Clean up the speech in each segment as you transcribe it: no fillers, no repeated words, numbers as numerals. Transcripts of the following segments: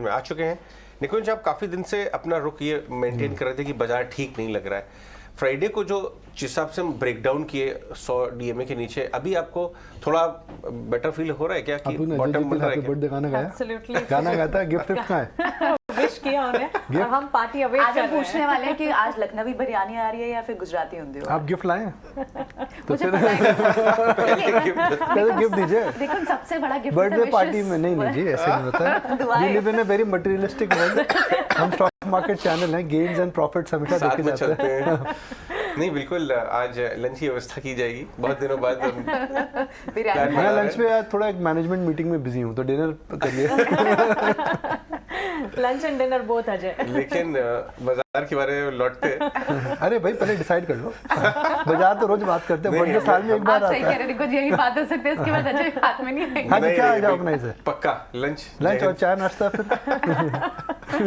में आ चुके हैं। निकुंज, आप काफी दिन से अपना रुख ये मेंटेन कर रहे थे कि बाजार ठीक नहीं लग रहा है। फ्राइडे को जो जिस हिसाब से हम ब्रेक डाउन किए 100 डीएमए के नीचे, अभी आपको थोड़ा बेटर फील हो रहा है क्या कि बॉटम बन रहा है? बर्थडे गाना गाया? Absolutely. गाना गाता है, गिफ्ट कहाँ है? विश किया उन्हें और हम पार्टी अवेट आज कर हम रहे पूछने हैं। वाले हैं कि आज लखनवी बिरयानी आ रही है या फिर गुजराती उंधियू? आप गिफ्ट लाए हैं? तो मुझे फिर पता ही पहले गिफ्ट दीजिए। देखो सबसे बड़ा गिफ्ट बर्थडे पार्टी में नहीं जी, ऐसे नहीं होता है। दुआएं। We live in a very materialistic world. हम स्टॉक मार्केट चैनल हैं, गेन्स एंड प्रॉफिट्स हमेशा साथ देखे में जाते चलते हैं। हैं। नहीं, बिल्कुल, आज लंच की व्यवस्था की जाएगी बहुत दिनों बाद। बिरयानी मैं लंच पे आज थोड़ा एक मैनेजमेंट मीटिंग में बिजी हूँ, तो डिनर करिए। Lunch and dinner both Ajay. लेकिन बाजार के बारे में लौटते, अरे भाई पहले डिसाइड कर लो। बाजार तो रोज बात करते हैं, नहीं, बर्थडे साल में एक आप बार सही आता कह है। रहे हैं, कुछ यही बात हो सकती है, इसके बाद अजय हाथ में नहीं आएगी। हाँ जी, नहीं, क्या नहीं, आज ऑर्गेनाइज है? पक्का लंच और चाय नाश्ता फिर?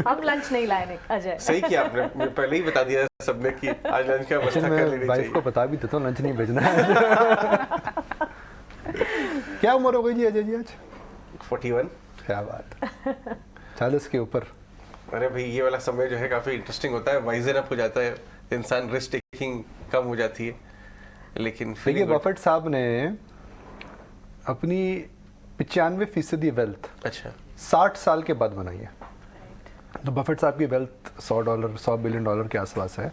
हम लंच नहीं लाए अजय। सही किया आपने, मुझे पहले ही बता दिया सबने कि आज लंच की व्यवस्था कर लेनी मैं वाइफ चाहिए। को बता भी देता हूँ लंच नहीं भेजना है। क्या उम्र हो गई जी अजय जी आज? 41। क्या बात, 40 के ऊपर। अरे भाई, ये वाला समय जो है काफी इंटरेस्टिंग होता है, वाइजन अप हो जाता है इंसान, रिस्क टेकिंग कम हो जाती है। लेकिन देखिए, बफेट साहब ने अपनी 95% वेल्थ अच्छा 60 साल के बाद बनाई है। तो बफेट साहब की वेल्थ $100 बिलियन डॉलर के आसपास है।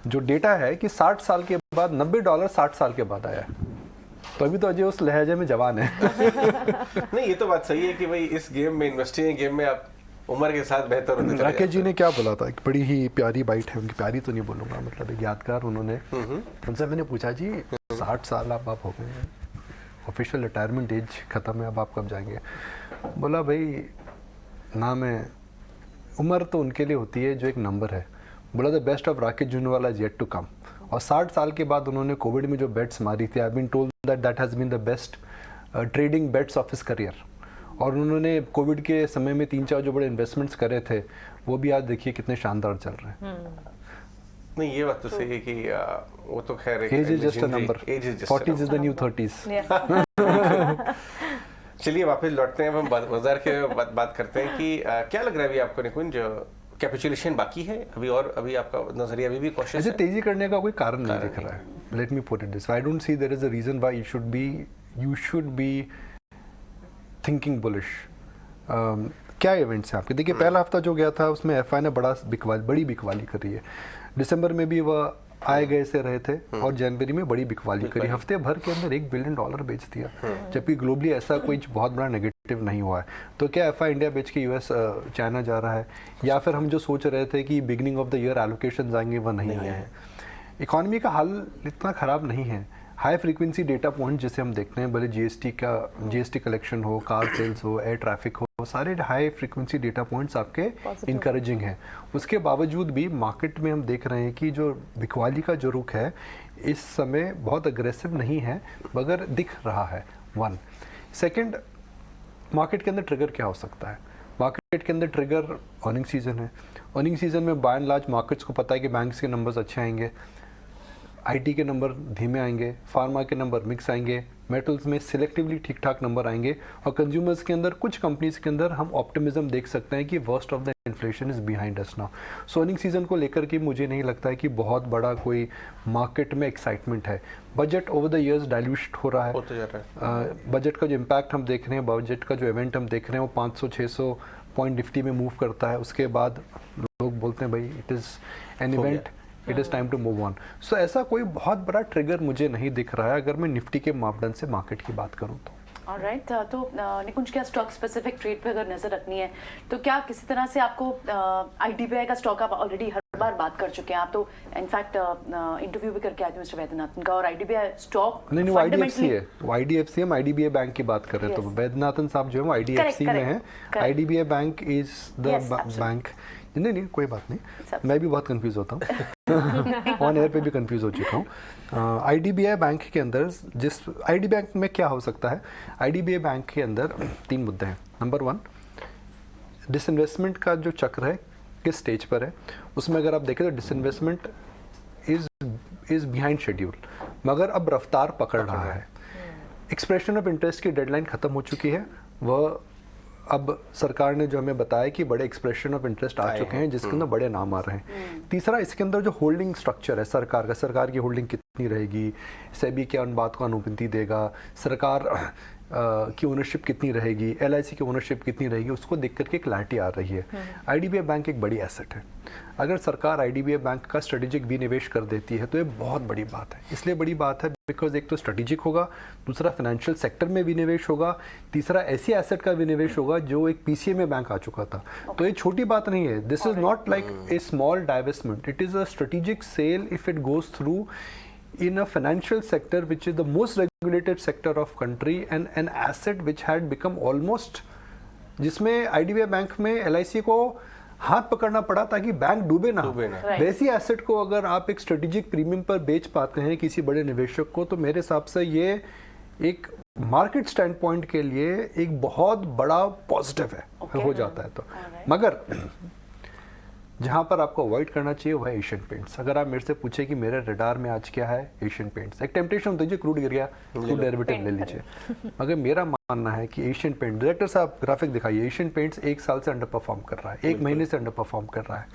जो डेटा है कि 60 साल के बाद $90 60 साल के बाद आया है। तो अभी तो अजय उस लहजे में जवान है। नहीं, ये तो बात सही है कि भाई इस गेम में, इन्वेस्टिंग गेम में आप उम्र के साथ बेहतर होते चले राकेश जी जाते ने क्या बोला था, एक बड़ी ही प्यारी बाइट है उनकी, प्यारी तो नहीं बोलूँगा, मतलब एक यादगार। उन्होंने उनसे मैंने पूछा जी 60 साल आप हो गए, ऑफिशियल रिटायरमेंट एज खत्म है, अब आप कब जाएंगे? बोला भाई ना, मैं उम्र तो उनके लिए होती है जो एक नंबर है। बोला the best of Rakesh Jhunjhunwala is yet to come. और 60 साल के बाद उन्होंने कोविड में जो बेट्स मारी थी, I been told that has been the best trading bets of his career. और उन्होंने कोविड के समय में 3-4 जो बड़े इन्वेस्टमेंट्स करे थे, वो भी आज देखिए कितने शानदार चल रहे हैं। नहीं, ये बात तो सही है कि वो तो खैर age is just a number, 40 is the new 30s। चलिए वापस लौटते हैं, अब हम बाजार के बात करते हैं कि क्या लग रहा है अभी आपको निकुंज, कैपिचुलेशन बाकी है अभी, और अभी आपका नजरिया अभी भी कॉशियस ऐसे है? तेजी करने का कोई कारण नहीं दिख रहा है। Let me put it this, I don't see there is a reason why you should be thinking bullish. क्या इवेंट्स हैं आपके? देखिए, पहला हफ्ता जो गया था उसमें एफआई ने बड़ी बिकवाली करी है। दिसंबर में भी वह आए गए से रहे थे और जनवरी में बड़ी बिकवाली करी, हफ्ते भर के अंदर $1 बिलियन बेच दिया, जबकि ग्लोबली ऐसा कोई बहुत बड़ा नेगेटिव नहीं हुआ है। तो क्या एफआई इंडिया बेच के यूएस चाइना जा रहा है, या फिर हम जो सोच रहे थे कि beginning of the year allocation आएंगे वह नहीं आए हैं? इकोनॉमी का हाल इतना ख़राब नहीं है। हाई फ्रीक्वेंसी डेटा पॉइंट जिसे हम देखते हैं, भले जीएसटी कलेक्शन हो, कार सेल्स हो, एयर ट्रैफिक हो, सारे हाई फ्रीक्वेंसी डेटा पॉइंट्स आपके इनकरेजिंग हैं। उसके बावजूद भी मार्केट में हम देख रहे हैं कि जो बिकवाली का जो रुख है इस समय बहुत अग्रेसिव नहीं है, मगर दिख रहा है। 1 सेकेंड, मार्केट के अंदर ट्रिगर क्या हो सकता है? मार्केट के अंदर ट्रिगर अर्निंग सीजन है। अर्निंग सीजन में बाय एंड लार्ज मार्केट्स को पता है कि बैंक्स के नंबर्स अच्छे आएंगे, आईटी के नंबर धीमे आएंगे, फार्मा के नंबर मिक्स आएंगे, मेटल्स में सिलेक्टिवली ठीक ठाक नंबर आएंगे, और कंज्यूमर्स के अंदर कुछ कंपनीज के अंदर हम ऑप्टिमिज्म देख सकते हैं कि worst of the inflation is behind us now. So earning season को लेकर के मुझे नहीं लगता है कि बहुत बड़ा कोई मार्केट में एक्साइटमेंट है। Budget over the years dilute हो रहा है। बजट का जो इम्पैक्ट हम देख रहे हैं, बजट का जो इवेंट हम देख रहे हैं, वो 500-600 पॉइंट निफ्टी में मूव करता है। उसके बाद लोग बोलते हैं भाई it is an event, it is time to move on. So ऐसा कोई बहुत बड़ा ट्रिगर मुझे नहीं दिख रहा है अगर मैं निफ्टी के मापदंड से मार्केट की बात करूं तो। ऑलराइट, तो निकुंज, क्या स्टॉक स्पेसिफिक ट्रेड पे अगर नजर रखनी है तो क्या किसी तरह से आपको आईडीबीआई का स्टॉक, आप ऑलरेडी हर बार बात कर चुके हैं, आप तो इनफैक्ट इंटरव्यू भी करके आए थे मिस्टर वैद्यनाथन का, और आईडीबीआई स्टॉक नहीं, वो आईडीएफसी है, वो आईडीएफसी, हम आईडीबीआई बैंक की बात कर रहे हैं। तो वैद्यनाथन साहब जो है वो आईडीएफसी में है, IDBI bank is the bank. नहीं, कोई बात नहीं, मैं भी बहुत कंफ्यूज होता हूँ, ऑन एयर पे भी कंफ्यूज हो चुका हूँ। आईडीबीआई बैंक के अंदर आईडी बैंक में क्या हो सकता है? आईडीबीआई बैंक के अंदर 3 मुद्दे हैं। नंबर 1, डिसइन्वेस्टमेंट का जो चक्र है किस स्टेज पर है। उसमें अगर आप देखें तो डिसइन्वेस्टमेंट इज बिहाइंड शेड्यूल, मगर अब रफ्तार पकड़ रहा है। एक्सप्रेशन ऑफ इंटरेस्ट की डेडलाइन खत्म हो चुकी है, वह अब सरकार ने जो हमें बताया कि बड़े एक्सप्रेशन ऑफ इंटरेस्ट आ चुके हैं जिसके अंदर बड़े नाम आ रहे हैं। तीसरा, इसके अंदर जो होल्डिंग स्ट्रक्चर है सरकार का, सरकार की होल्डिंग कितनी रहेगी, सेबी क्या उन बात को अनुमति देगा, सरकार की ओनरशिप कितनी रहेगी, LIC की ओनरशिप कितनी रहेगी, उसको देख करके क्लैरिटी आ रही है। IDBI बैंक एक बड़ी एसेट है। अगर सरकार IDBI बैंक का स्ट्रेटेजिक विनिवेश कर देती है तो ये बहुत बड़ी बात है। इसलिए बड़ी बात है बिकॉज एक तो स्ट्रेटेजिक होगा, दूसरा फाइनेंशियल सेक्टर में विनिवेश होगा, तीसरा ऐसी एसेट का विनिवेश होगा जो एक PCA में बैंक आ चुका था। तो ये छोटी बात नहीं है। This is not like a small divestment, it is a strategic cell if it goes through in a financial sector which is the most regulated sector of country and an asset which had become almost, जिसमें IDBI bank में LIC को हाथ पकड़ना पड़ा ताकि bank डूबे ना। वैसी एसेट को अगर आप एक स्ट्रेटेजिक प्रीमियम पर बेच पाते हैं किसी बड़े निवेशक को, तो मेरे हिसाब से ये एक मार्केट स्टैंड पॉइंट के लिए एक बहुत बड़ा पॉजिटिव है, हो जाता है तो। मगर जहाँ पर आपको अवॉइड करना चाहिए वह एशियन पेंट्स। अगर आप मेरे से पूछे कि मेरे रडार में आज क्या है, एशियन पेंट्स। एक टेम्पटेशन होती है, क्रूड गिर गया, क्रूड डेरिवेटिव ले लीजिए। मगर मेरा मानना है कि एशियन पेंट, डायरेक्टर साहब ग्राफिक दिखाइए, एशियन पेंट्स 1 साल से अंडर परफॉर्म कर रहा है, 1 महीने से अंडर परफॉर्म कर रहा है।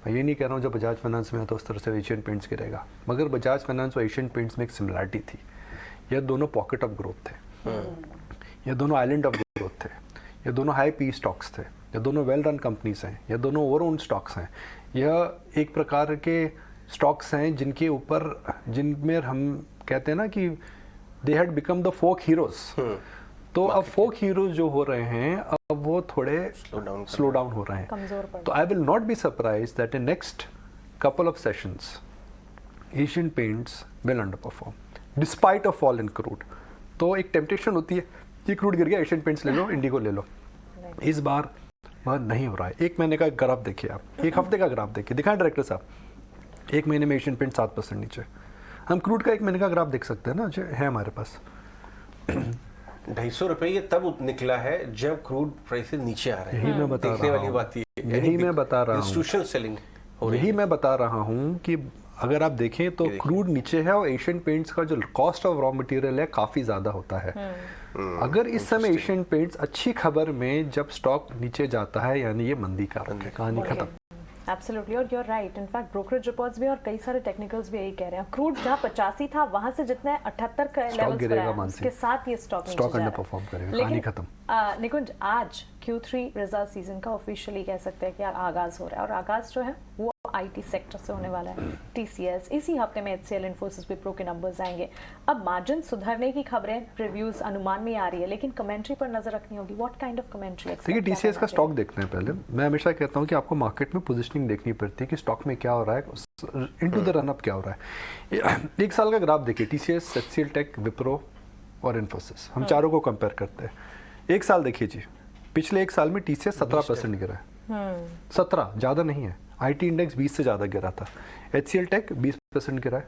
मैं ये नहीं कह रहा हूँ जब बजाज फाइनेंस में है तो उस तरह से एशियन पेंट्स गिरेगा, मगर बजाज फाइनेंस और एशियन पेंट्स में एक सिमिलरिटी थी। यह दोनों पॉकेट ऑफ ग्रोथ थे, यह दोनों आइलैंड ऑफ ग्रोथ थे, ये दोनों हाई पी स्टॉक्स थे, ये दोनों वेल रन कंपनीज हैं, ये दोनों ओवर ओन स्टॉक्स हैं। यह एक प्रकार के स्टॉक्स हैं जिनके ऊपर, जिनमें हम कहते हैं ना कि they had become the folk heroes. तो अब फोक हीरोज जो हो रहे हैं अब वो थोड़े स्लो डाउन हो रहे हैं। तो I will not be surprise that in next couple of sessions Asian paints will under perform despite of fall in crude. तो एक टेम्पटेशन होती है कि क्रूड गिर गया, एशियन पेंट्स ले लो, इंडिगो ले लो। इस बार वह नहीं हो रहा है। 1 महीने का ग्राफ देखिए आप, 1 हफ्ते का ग्राफ देखिए, दिखाएं डायरेक्टर साहब। 1 महीने में एशियन पेंट 7% नीचे। हम क्रूड का 1 महीने का ग्राफ देख सकते हैं ना, जो है हमारे पास। 250 रुपए ये तब निकला है जब क्रूड प्राइसेस नीचे आ रहे हैं। यही मैं बता देखने रहा वाली हूँ, बात ये है। यही मैं बता रहा हूँ, इंस्टीट्यूशनल सेलिंग यही मैं बता रहा हूँ कि अगर आप देखें तो क्रूड नीचे है और एशियन पेंट्स का जो कॉस्ट ऑफ रॉ मटेरियल है काफ़ी ज़्यादा होता है। अगर इस समय एशियन पेंट्स अच्छी खबर में जब स्टॉक नीचे जाता है, यानी ये मंदी का रंग है, कहानी खत्म। एब्सोल्युटली, और you're right. In fact brokerage reports भी और कई सारे टेक्निकल्स भी यही कह रहे हैं, क्रूड जहाँ 85 था वहां से जितने 78 का लेवल्स पर आया, उसके साथ ये स्टॉक अंडर परफॉर्म करेगा, कहानी खत्म। निकुंज, आज Q3 रिजल्ट सीजन का ऑफिशियली कह सकते हैं कि आगाज हो रहा है, और आगाज जो है वो IT सेक्टर से होने वाला है। TCS, इसी हफ्ते में HCL, इन्फोसिस, विप्रो के नंबर्स आएंगे। अब मार्जिन सुधरने की खबरें, रिव्यूज, अनुमान में आ रही है, लेकिन कमेंटरी पर नजर रखनी होगी। What kind of commentary? देखिए, TCS का स्टॉक देखते हैं पहले। मैं हमेशा कहता हूँ कि आपको मार्केट में पोजीशनिंग देखनी पड़ती है कि स्टॉक में क्या हो रहा है, इनटू द रन अप क्या हो रहा है। 1 साल का ग्राफ देखिए, TCS, HCL टेक, विप्रो और इन्फोसिस, हम चारों को कंपेयर करते हैं। 1 साल देखिए जी, पिछले 1 साल में TCS 17% गिरा है। 17 ज़्यादा नहीं है। IT इंडेक्स 20 से ज़्यादा गिरा था। HCL टेक 20% गिरा है।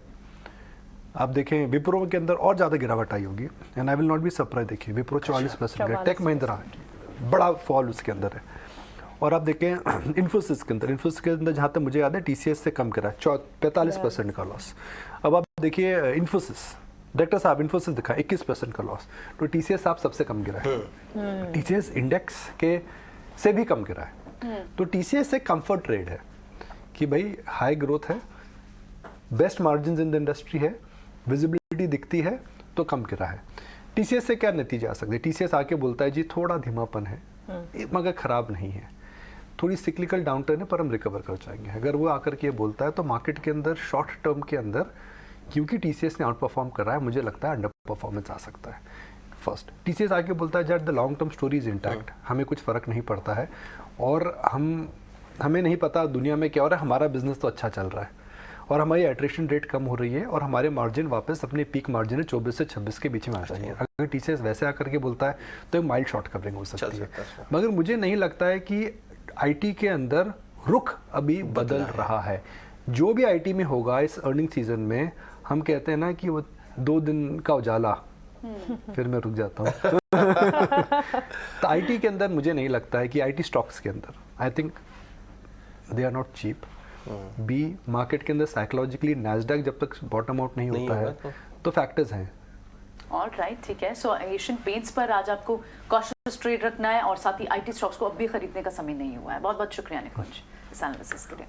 आप देखें विप्रो के अंदर और ज़्यादा गिरावट आई होगी, and I will not be surprise. देखिए विप्रो 44% गिरा, टेक महिंद्रा बड़ा फॉल उसके अंदर है। और आप देखें इन्फोसिस के अंदर जहाँ तक मुझे याद है TCS से कम गिरा है, 45% का लॉस। अब आप देखिए इन्फोसिस, डायरेक्टर साहब इन्फोसिस दिखा 21% का लॉस, तो TCS साहब सबसे कम गिरा है। TCS इंडेक्स के से भी कम गिरा है। तो TCS एक कंफर्ट ट्रेड है कि भाई हाई ग्रोथ है, best margin in the industry है, विजिबिलिटी दिखती है, तो कम गिरा है। TCS से क्या नतीजे आ सकते हैं? TCS आके बोलता है जी थोड़ा धीमापन है मगर खराब नहीं है, थोड़ी सिक्लिकल डाउनटर्न है पर हम रिकवर कर जाएंगे। अगर वो आकर के ये बोलता है तो मार्केट के अंदर शॉर्ट टर्म के अंदर, क्योंकि TCS ने आउट परफॉर्म कर रहा है, मुझे लगता है अंडर परफॉर्मेंस आ सकता है। फर्स्ट, TCS आके बोलता है that the long term story is intact, हमें कुछ फ़र्क नहीं पड़ता है और हमें नहीं पता दुनिया में क्या हो रहा है, हमारा बिजनेस तो अच्छा चल रहा है और हमारी एट्रिशन रेट कम हो रही है और हमारे मार्जिन वापस अपने पीक मार्जिन 24 से 26 के बीच में आ जाएंगे। अगर TCS वैसे आकर के बोलता है तो एक माइल्ड शॉर्ट कवरिंग हो सकती है, मगर मुझे नहीं लगता है कि IT के अंदर रुख अभी बदल रहा है। जो भी IT में होगा इस अर्निंग सीजन में, हम कहते हैं ना कि वो 2 दिन का उजाला, फिर मैं रुक जाता हूँ। तो IT के अंदर मुझे नहीं लगता है कि IT स्टॉक्स के अंदर, I think they are not cheap. B, market के अंदर साइकोलॉजिकली नैस्डैक जब तक बॉटम आउट नहीं होता है तो फैक्टर्स हैं। ऑल राइट, ठीक है। सो एशियन पेंट्स पर आज आपको कॉशियस इन्फोसिस ट्रेड रखना है और साथ ही आईटी स्टॉक्स को अब भी खरीदने का समय नहीं हुआ है। बहुत बहुत शुक्रिया निकुंज इस एनालिसिस के लिए।